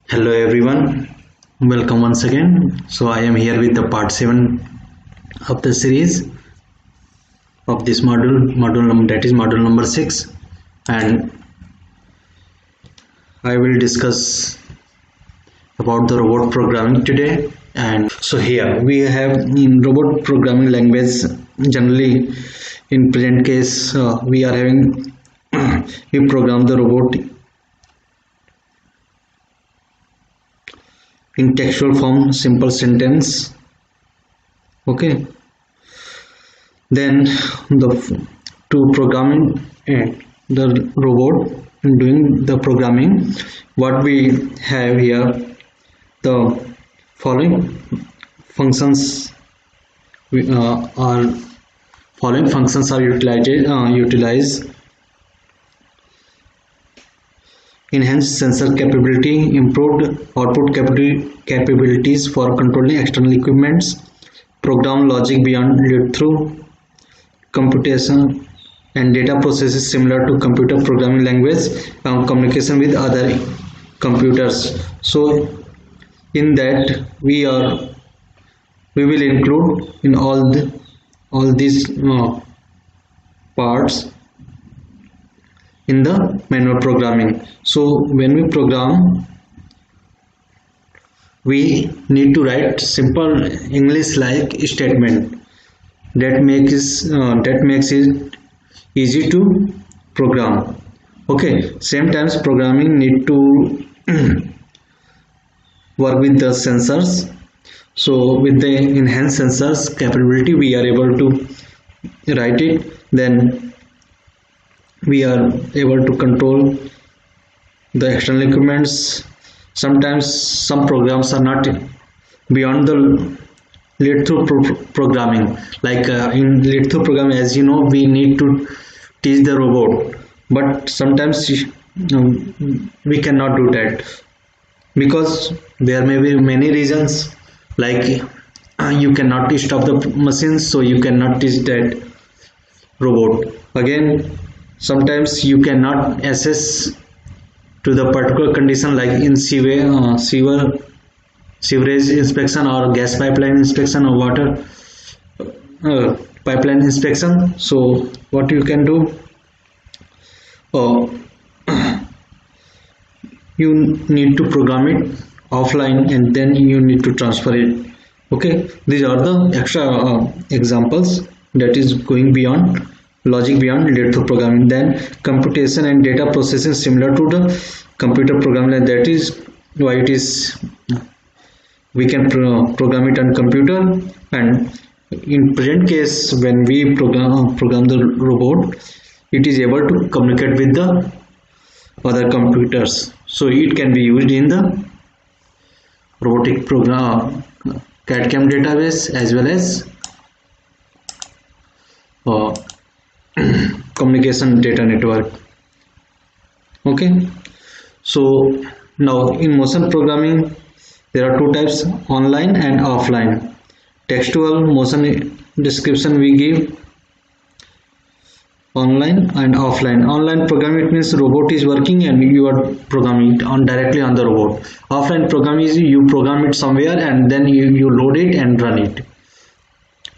Hello everyone, welcome once again. So I am here with the part 7 of the series of this module number 6, and I will discuss about the robot programming today. And so here we have in robot programming language, generally in present case we are having we program the robot in textual form, simple sentence. Okay, then to programming the robot doing the programming, what we have here, the following functions are utilized: enhanced sensor capability, improved output capabilities for controlling external equipments, program logic beyond lead-through computation and data processes similar to computer programming language, communication with other computers. So in that we will include in all these parts in the manual programming. So when we program, we need to write simple English like statement that makes it easy to program. Okay, same times programming need to work with the sensors. So with the enhanced sensors capability, we are able to write it. Then we are able to control the external equipments. Sometimes some programs are not beyond the lead-through programming. Like in lead-through programming, as you know, we need to teach the robot, but sometimes we cannot do that because there may be many reasons, like you cannot stop the machine, so you cannot teach that robot. Again, sometimes you cannot assess to the particular condition, like in sewerage inspection or gas pipeline inspection or water pipeline inspection. So what you can do, you need to program it offline and then you need to transfer it. Okay, these are the extra examples that is going beyond logic beyond lead-through programming. Then computation and data processing similar to the computer programming. That is why it is we can program it on computer. And in present case, when we program the robot, it is able to communicate with the other computers, so it can be used in the robotic program CAD/CAM database as well as communication data network. Okay, so now in motion programming there are two types: online and offline. Textual motion description we give online, and offline. Online programming, it means robot is working and you are programming it directly on the robot. Offline programming is you program it somewhere and then you load it and run it.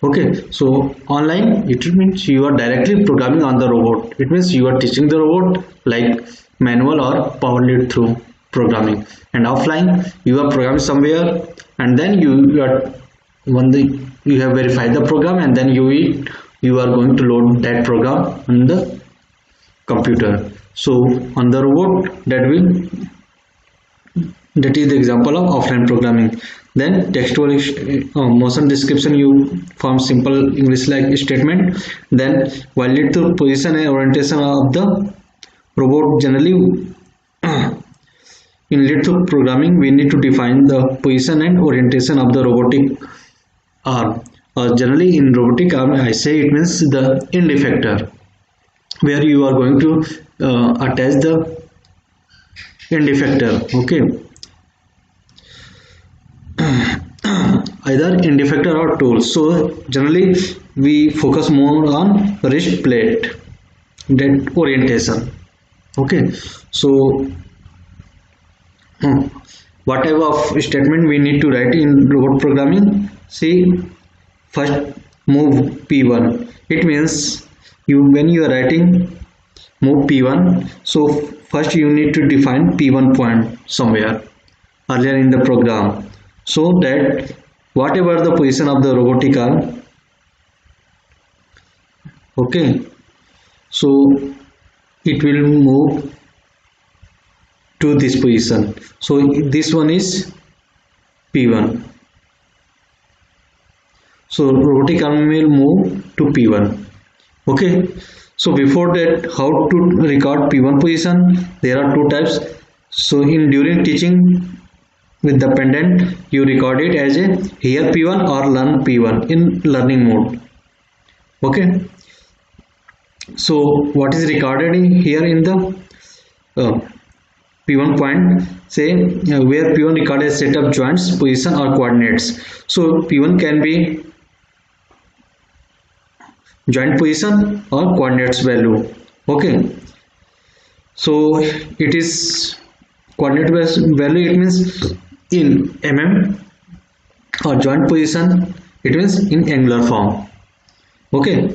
Okay, so online, it means you are directly programming on the robot. It means you are teaching the robot like manual or power lead through programming. And offline, you are programming somewhere and then you have verified the program and then you are going to load that program on the computer. So on the robot, that is the example of offline programming. Then textual motion description, you form simple English like statement. Then while lead to position and orientation of the robot, generally in lead to programming we need to define the position and orientation of the robotic arm. Generally in robotic arm, I say it means the end effector, where you are going to attach the end effector. Okay, either end effector or tool. So generally we focus more on wrist plate, that orientation. Okay, so what type of statement we need to write in robot programming? See, first move p1. It means when you are writing move p1, so first you need to define p1 point somewhere earlier in the program, so that whatever the position of the robotic arm, okay, so it will move to this position. So this one is p1, so robotic arm will move to p1. Okay, so before that, how to record p1 position? There are two types. So in during teaching with the pendant, you record it as a here p1 or learn p1 in learning mode. Okay, so what is recorded here in the p1 point? Say where p1 record a set of joints, position or coordinates. So p1 can be joint position or coordinates value. Okay, so it is coordinate value, it means in mm, or joint position, it means in angular form. Okay,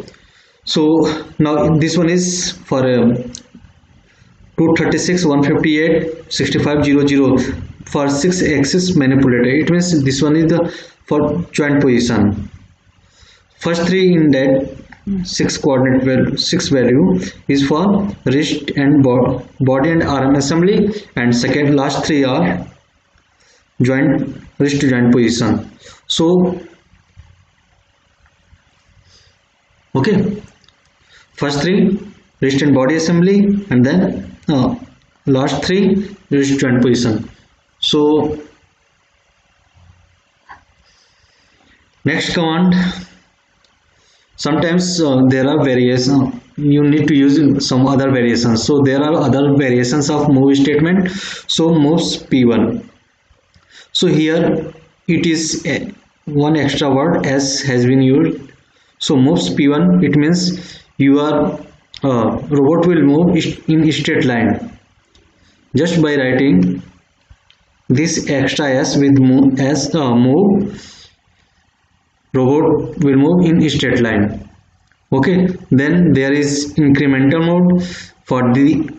so now this one is for 236 158 6500 for 6 axis manipulator. It means this one is the for joint position. First three in that 6 coordinate value, 6 value is for wrist and body and arm assembly, and second last three are joint, wrist joint position. So okay, first three wrist and body assembly, and then last three wrist joint position. So next command, sometimes there are variations, you need to use some other variations. So there are other variations of move statement. So moves p1, so here it is one extra word s has been used. So moves p1, it means your robot will move in straight line just by writing this extra s with move as move, robot will move in straight line. Okay, then there is incremental mode. For the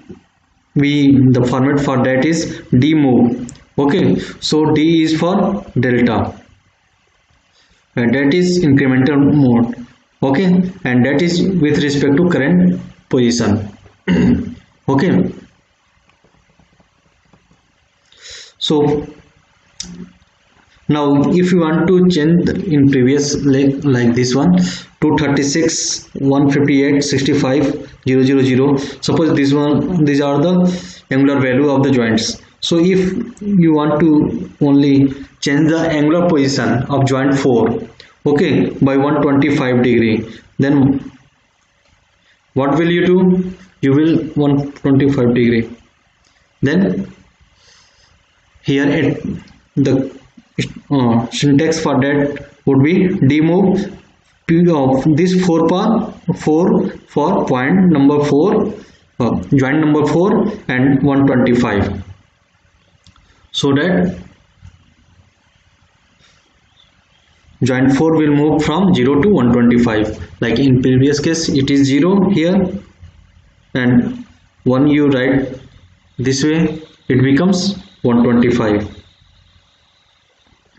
format for that is d move. Okay, so d is for delta, and that is incremental mode. Okay, and that is with respect to current position. Okay, so now if you want to change in previous like this one 236 158 65 000, suppose this one, these are the angular value of the joints. So if you want to only change the angular position of joint 4, okay, by 125 degree, then what will you do? You will 125 degree, then here at the syntax for that would be demove p of this 4 for point number 4, joint number 4 and 125, so that joint 4 will move from 0 to 125. Like in previous case it is 0 here, and 1 you write this way, it becomes 125.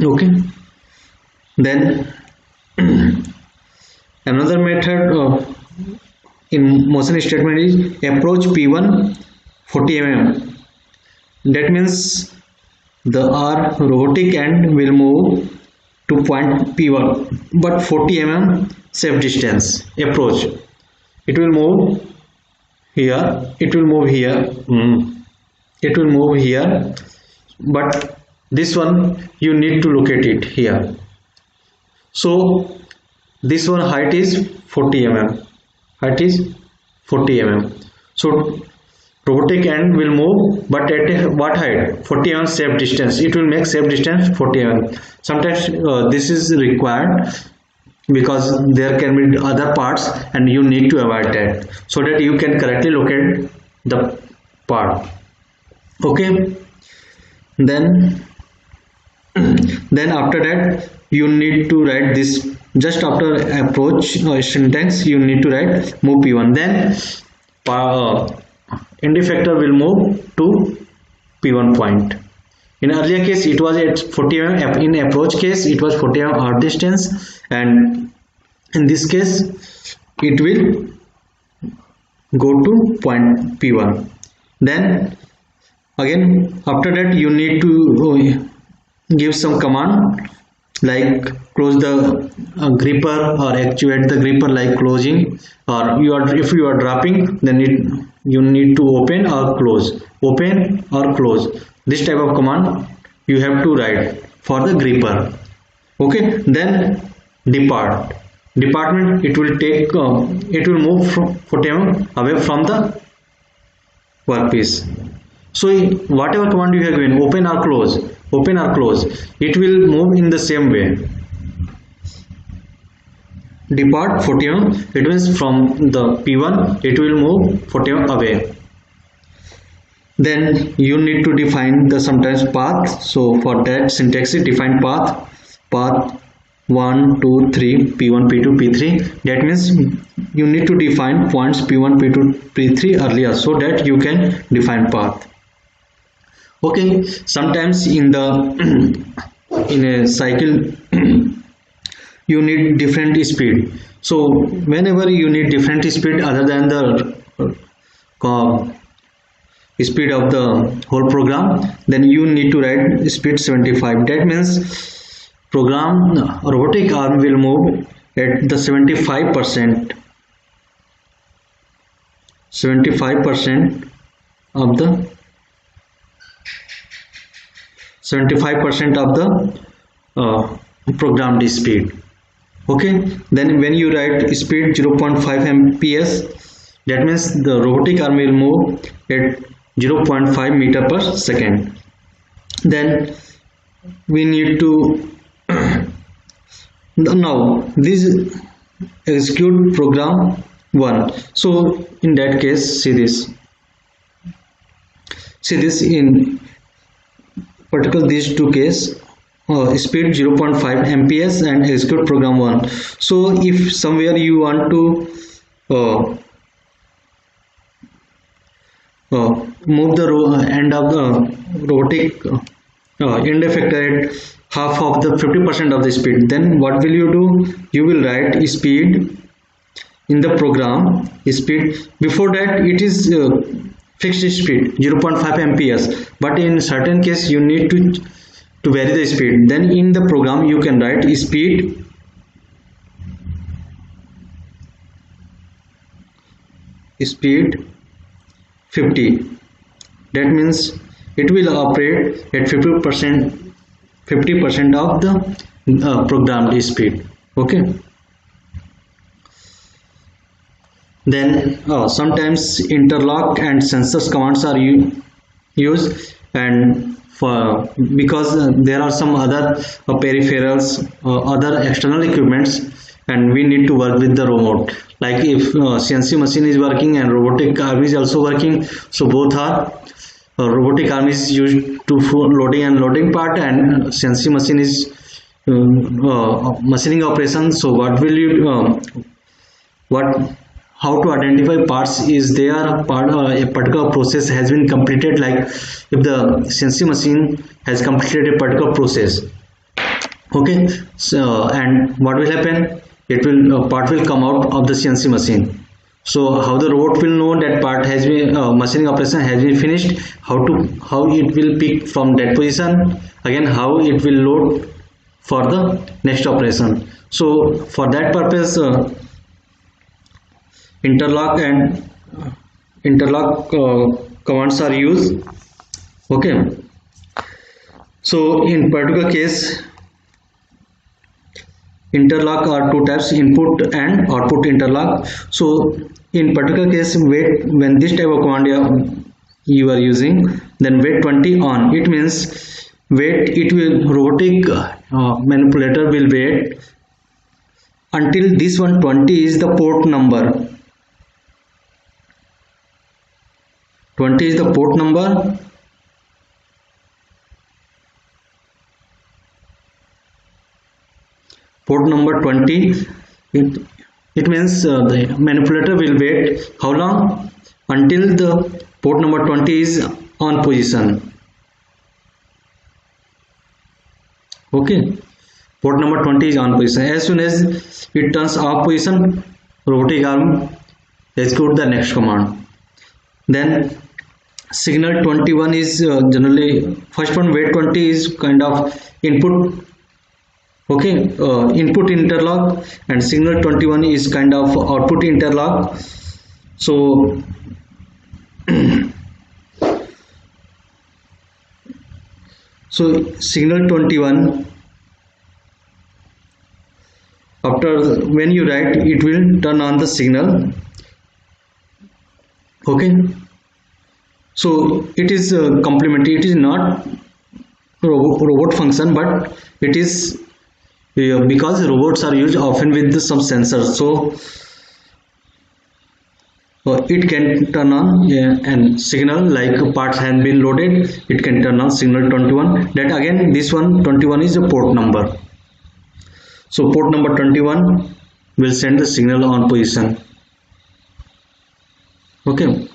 Okay, then another method in motion statement is approach p1 40 mm. That means the robotic end will move to point p1, but 40 mm safe distance approach. It will move here, it will move here, it will move here, but this one you need to locate it here. So this one height is 40 mm, height is 40 mm. So robotic end will move, but at what height? 40 mm safe distance. It will make safe distance 40 mm. Sometimes this is required because there can be other parts and you need to avoid that, so that you can correctly locate the part. Okay, then then after that you need to write this. Just after approach syntax you need to write move p1, then end effector will move to p1 point. In earlier case it was at 40 mm, in approach case it was 40 mm out distance, and in this case it will go to point p1. Then again after that you need to give some command like close the gripper or actuate the gripper, like closing, or if you are dropping then you need to open or close. This type of command you have to write for the gripper. Okay, then department it will take it will move from 40 mm away from the workpiece. So whatever command you have given, open or close, it will move in the same way. Depart 40 mm, it means from the p1 it will move 40 mm away. Then you need to define the sometimes path. So for that syntax is define path 1 2 3 p1 p2 p3. That means you need to define points p1 p2 p3 earlier so that you can define path. Okay, sometimes in the in a cycle you need different speed. So whenever you need different speed other than the speed of the whole program, then you need to write speed 75. That means program robotic arm will move at the 75% of the 75% of the programmed speed. Okay, then when you write speed 0.5 mph, that means the robotic arm will move at 0.5 meter per second. Then we need to now this execute program 1. So in that case see this in particular these two case speed 0.5 mph and execute program 1. So if somewhere you want to move the end of the robotic end effector at half of the 50% of the speed, then what will you do? You will write speed in the program speed. Before that it is fixed speed 0.5 mph, but in certain case you need to vary the speed. Then in the program you can write speed speed 50. That means it will operate at 50% of the programmed speed. Okay, then sometimes interlock and sensors commands are used, and for because there are some other peripherals other external equipments and we need to work with the remote. Like if CNC machine is working and robotic arm is also working, so both are robotic arm is used to loading and loading part, and CNC machine is machining operation. So what will you how to identify parts is there part a particular process has been completed, like if the CNC machine has completed a particular process. Okay, so and what will happen, it will part will come out of the CNC machine. So how the robot will know that part has been machining operation has been finished, how it will pick from that position, again how it will load for the next operation. So for that purpose interlock commands are used. Okay, so in particular case interlock are two types, input and output interlock. So in particular case wait, when this type of command you are using, then wait 20 on, it means wait, it will robotic manipulator will wait until this one 20 is the port number. 20 is the port number, port number 20, it means the manipulator will wait how long? Until the port number 20 is on position. Okay, port number 20 is on position. As soon as it turns off position, robotic arm execute the next command. Then signal 21 is generally, first one wait 20 is kind of input. Okay, input interlock, and signal 21 is kind of output interlock. So signal 21, after when you write, it will turn on the signal. Okay, so it is complementary. It is not robot function, but it is because robots are used often with some sensors, so it can turn on and signal like parts have been loaded. It can turn on signal 21. That again, this one 21 is a port number. So port number 21 will send the signal on position. Okay.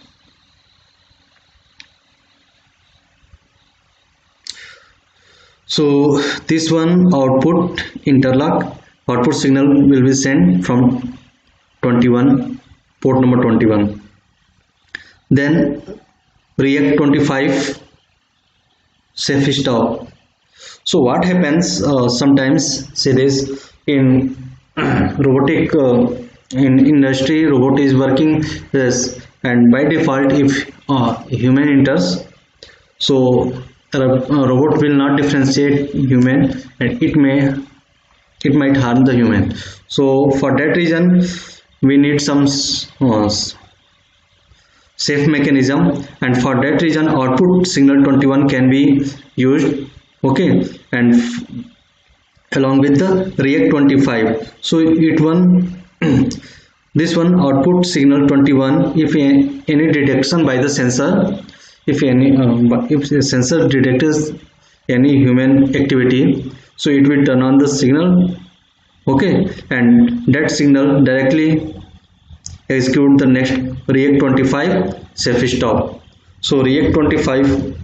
So this one output interlock, output signal will be sent from 21, port number 21. Then react 25 safe stop. So what happens sometimes, say this in robotic in industry, robot is working this, and by default if human enters, so robot will not differentiate human, and it might harm the human. So for that reason we need some safe mechanism, and for that reason output signal 21 can be used. Okay, and along with the react 25. So it one this one output signal 21, if any detection by the sensor, if the sensor detects any human activity, so it will turn on the signal. Okay, and that signal directly execute the next react 25 safe stop. So react 25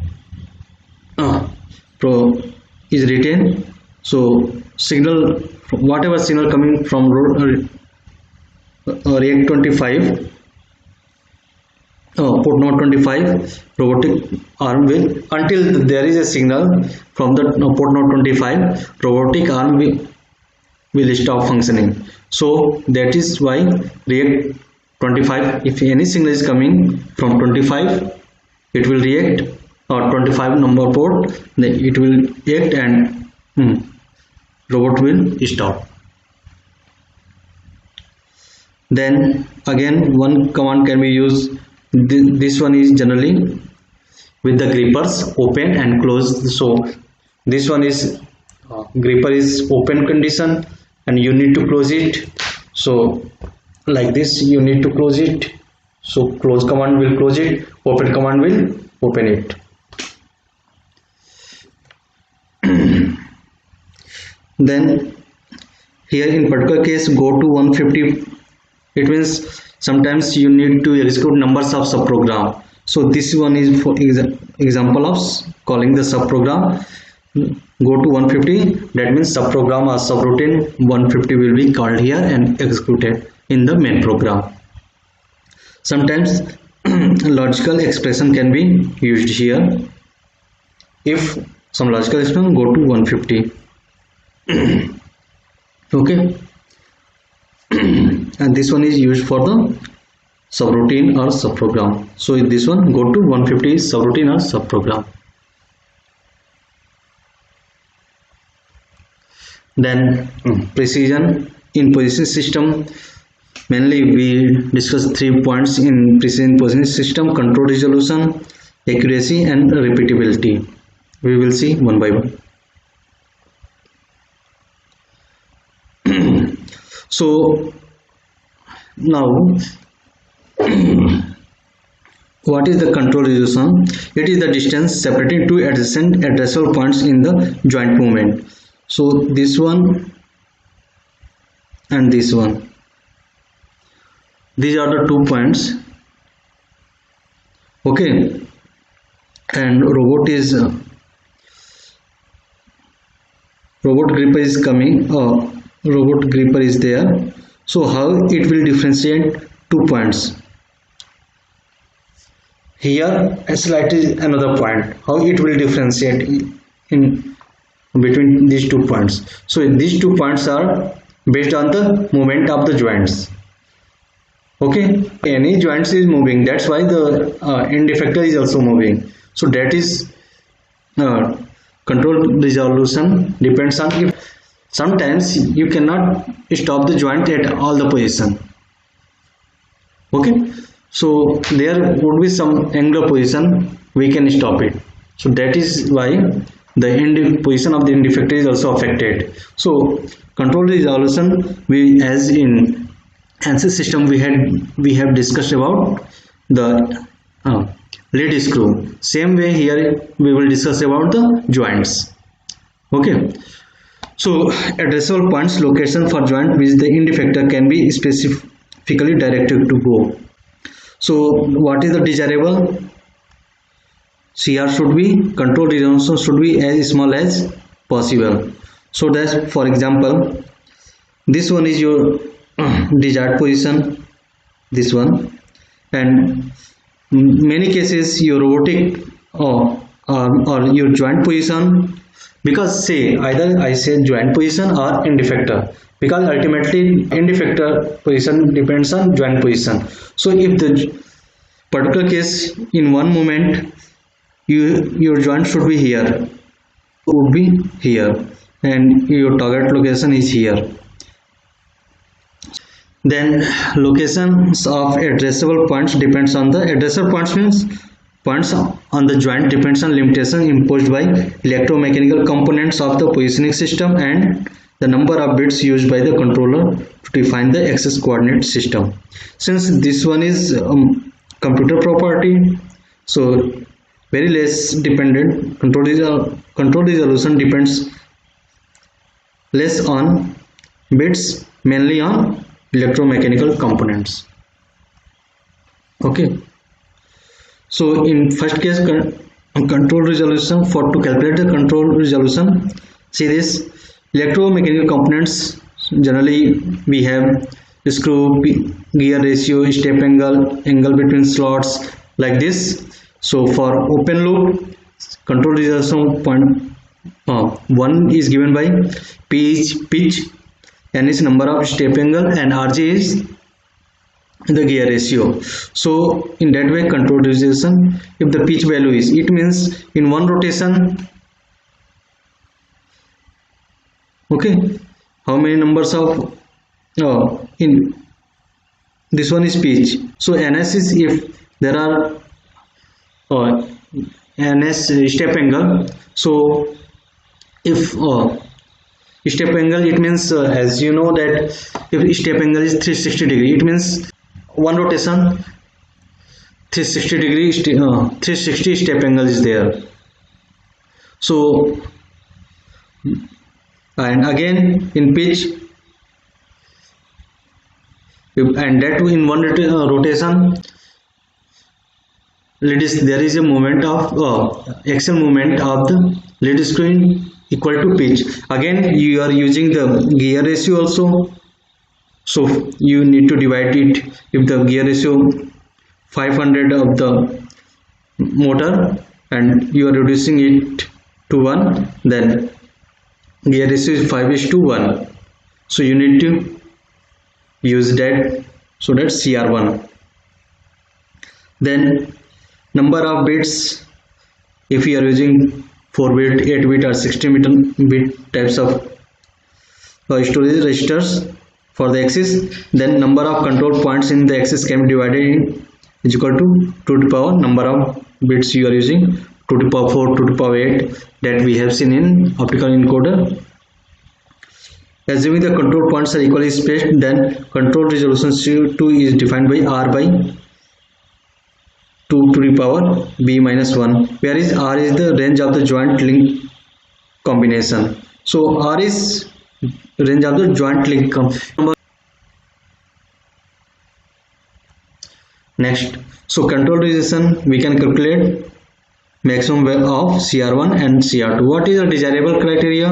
is written. So signal, whatever signal coming from react 25, port number 25, robotic arm will, until there is a signal from the port number 25, robotic arm will stop functioning. So that is why react 25, if any signal is coming from 25, it will react, or 25 number port, then it will act and robot will stop. Then again one command can be used. This one is generally with the grippers open and close. So this one is gripper is open condition and you need to close it. So like this you need to close it. So close command will close it, open command will open it. Then here in particular case, go to 150. It means sometimes you need to execute numbers of subprogram. So this one is for example of calling the subprogram. Go to 150, that means subprogram or subroutine 150 will be called here and executed in the main program. Sometimes logical expression can be used here. If some logical expression, go to 150. Okay. And this one is used for the subroutine or subprogram. So in this one, go to 150 is subroutine or subprogram. Then precision in position system. Mainly we discuss 3 points in precision position system: control resolution, accuracy and repeatability. We will see one by one. So now what is the control resolution? It is the distance separating two adjacent addressable points in the joint movement. So this one and this one. These are the 2 points. Okay, and robot gripper is coming. Robot gripper is there. So how it will differentiate 2 points? Here slightly another point, how it will differentiate in between these 2 points. So these 2 points are based on the movement of the joints. Okay, any joints is moving, that's why the end effector is also moving. So that is control resolution depends on, if sometimes you cannot stop the joint at all the position. Okay, so there would be some angular position we can stop it. So that is why the end position of the end effector is also affected. So control resolution, we as in ANSYS system we have discussed about the lead screw. Same way here we will discuss about the joints. Okay, so addressable points location for joint which the end effector can be specifically directed to go. So what is the desirable? CR should be, control resolution should be as small as possible. So that, for example, this one is your desired position, this one, and many cases your robotic or your joint position, because say either I say joint position or end effector, because ultimately end effector position depends on joint position. So if the particular case in one moment your joint should be here, would be here, and your target location is here. Then locations of addressable points depends on the addressable points, means points on the joint depends on limitation imposed by electromechanical components of the positioning system and the number of bits used by the controller to define the access coordinate system. Since this one is computer property, so very less dependent, control resolution depends less on bits, mainly on electromechanical components. Okay, so in first case control resolution, for to calculate the control resolution, see this electromechanical components, generally we have screw, gear ratio, step angle, angle between slots, like this. So for open loop control resolution point 1 is given by pitch, n is number of step angle, and rg is the gear ratio. So in that way control resolution, if the pitch value is, it means in one rotation, okay, how many numbers of in this one is pitch. So ns is if there are ns step angle. So if step angle, it means as you know that if step angle is 360 degree, it means one rotation 360 degree 360 step angle is there. So and again in pitch, and that too in one rotation, there is a moment of axial movement of the lead screw equal to pitch. Again you are using the gear ratio also, so you need to divide it. If the gear ratio 500 of the motor and you are reducing it to 1, then gear ratio is 5:1, so you need to use that, so that's CR1. Then number of bits, if you are using 4-bit, 8-bit or 16-bit types of storage registers for the axis, then number of control points in the axis can be divided in is equal to 2 to the power number of bits you are using, 2 to the power 4, 2 to the power 8, that we have seen in optical encoder. Assuming the control points are equally spaced, then control resolution C2 is defined by R by 2 to the power b minus 1, where is R is the range of the joint link combination. So R is range of the joint link Next, so control resolution we can calculate maximum of CR1 and CR2. What is the desirable criteria?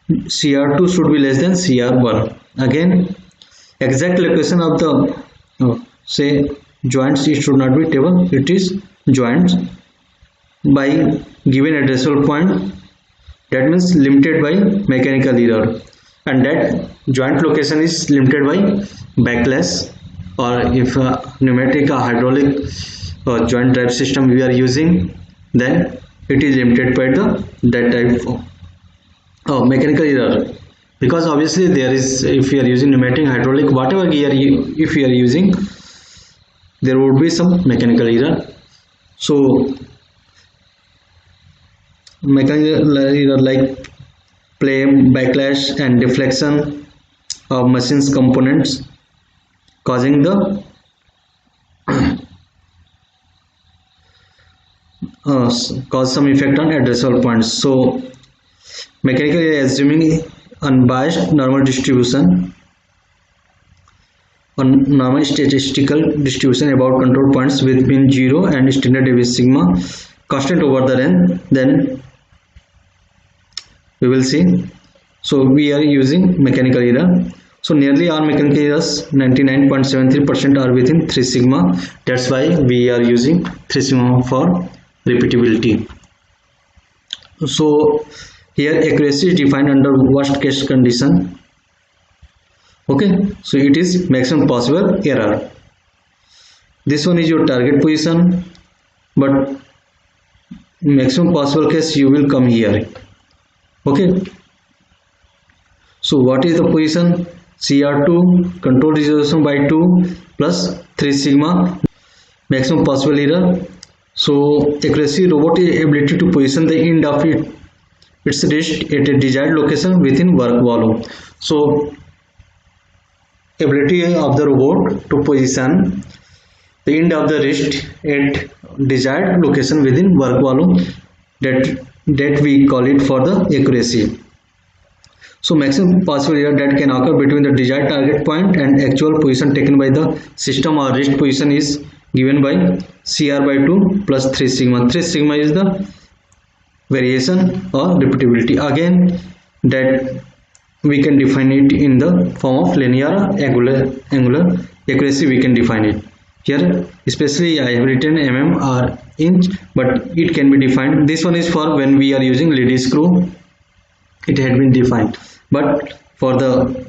CR2 should be less than CR1. Again, exact location of the say joints, it should not be table, it is joints by given addressable point, that means limited by mechanical error, and that joint location is limited by backlash, or if pneumatic or hydraulic joint drive system we are using, then it is limited by that type of mechanical error, because obviously there is, if you are using pneumatic, hydraulic, whatever gear if you are using, there would be some mechanical error. So mechanical error like play, backlash and deflection of machines components causing the cause some effect on addressable points. So mechanical error assuming unbiased normal distribution on normal statistical distribution about control points with mean 0 and standard deviation sigma constant over the range, then we will see. So we are using mechanical error. So nearly all mechanical errors, 99.73% are within 3 sigma. That's why we are using 3 sigma for repeatability. So here accuracy is defined under worst case condition. Okay, so it is maximum possible error. This one is your target position, but maximum possible case you will come here. Okay, so what is the position? CR2 control resolution by 2 plus 3 sigma maximum possible error. So accuracy, robot ability to position the end of its wrist at a desired location within work volume. So ability of the robot to position the end of the wrist at desired location within work volume, that we call it for the accuracy. So maximum possible error that can occur between the desired target point and actual position taken by the system or wrist position is given by CR by 2 plus 3 sigma. 3 sigma is the variation or repeatability. Again, that we can define it in the form of linear angular accuracy, we can define it. Here especially I have written mm or inch, but it can be defined. This one is for when we are using lead screw, it had been defined, but for the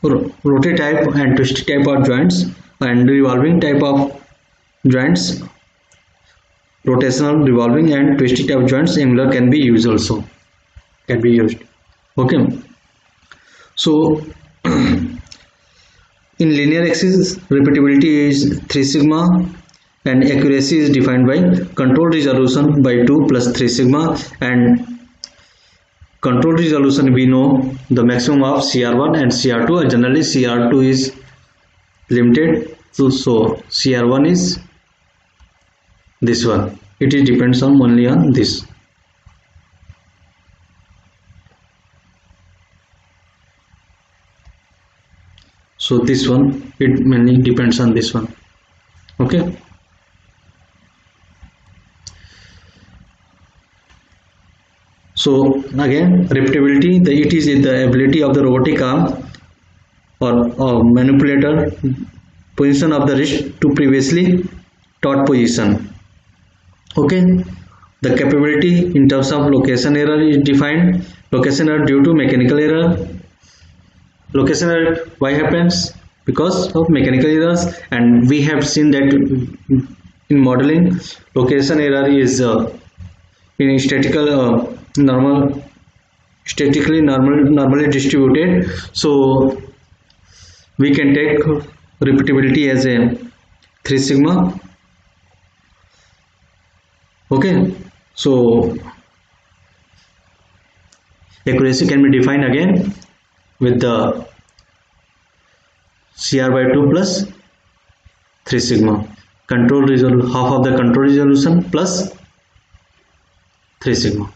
rotary type and twisty type of joints and revolving type of joints, rotational, revolving and twisty type joints, angular can be used also, can be used. Okay, so in linear axis repeatability is 3 sigma and accuracy is defined by control resolution by 2 plus 3 sigma, and control resolution we know the maximum of CR1 and CR2, and generally CR2 is limited, so CR1 is this one, it is depends on only on this. So this one, it mainly depends on this one. Okay, so again repeatability, it is the ability of the robotic arm or manipulator position of the wrist to previously taught position. Okay, the capability in terms of location error is defined. Location error due to mechanical error. Location error why happens? Because of mechanical errors, and we have seen that in modeling location error is in statically normally distributed. So we can take repeatability as a 3 sigma. Okay, so accuracy can be defined again with the CR by 2 plus 3 sigma. Control resolution, half of the control resolution plus 3 sigma.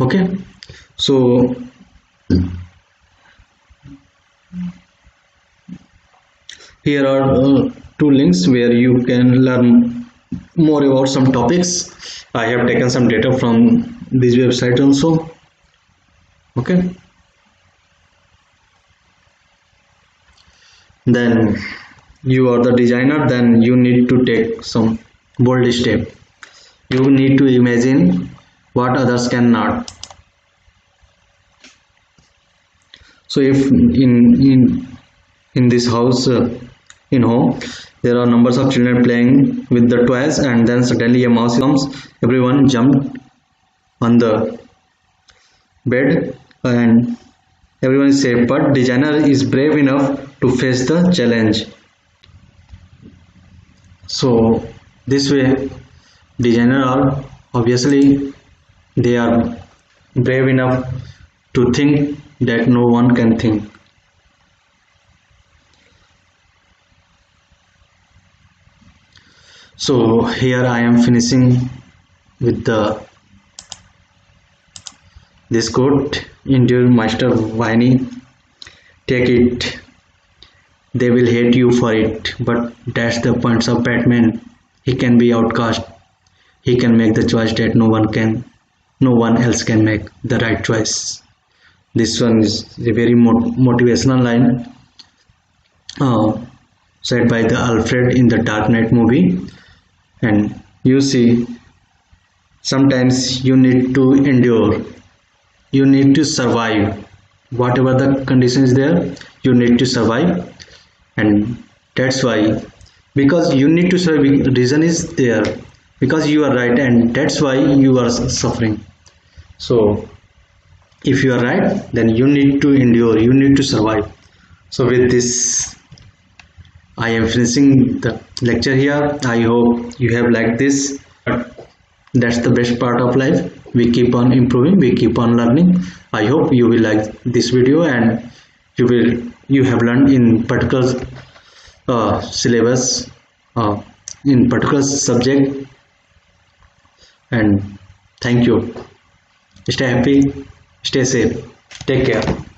Okay, so Here are two links where you can learn more about some topics. I have taken some data from this website also. Okay. Then you are the designer, then you need to take some bold step. You need to imagine what others cannot. So if in this house, in home, there are numbers of children playing with the toys, and then suddenly a mouse comes. Everyone jumped on the bed and everyone is safe, but designer is brave enough to face the challenge. So this way, designer are obviously they are brave enough to think that no one can think. So here I am finishing with this quote: endure, Master Viney, take it. They will hate you for it, but that's the point of Batman. He can be outcast. He can make the choice that no one else can make the right choice. This one is a very motivational line said by the Alfred in the Dark Knight movie. And you see, sometimes you need to endure, you need to survive. Whatever the condition is there, you need to survive. And that's why, because you need to survive, reason is there, because you are right, and that's why you are suffering. So if you are right, then you need to endure, you need to survive. So with this, I am finishing the lecture here. I hope you have liked this. That's the best part of life. We keep on improving, we keep on learning. I hope you will like this video and you have learned in particular syllabus, in particular subject. And thank you. Stay happy, stay safe, take care.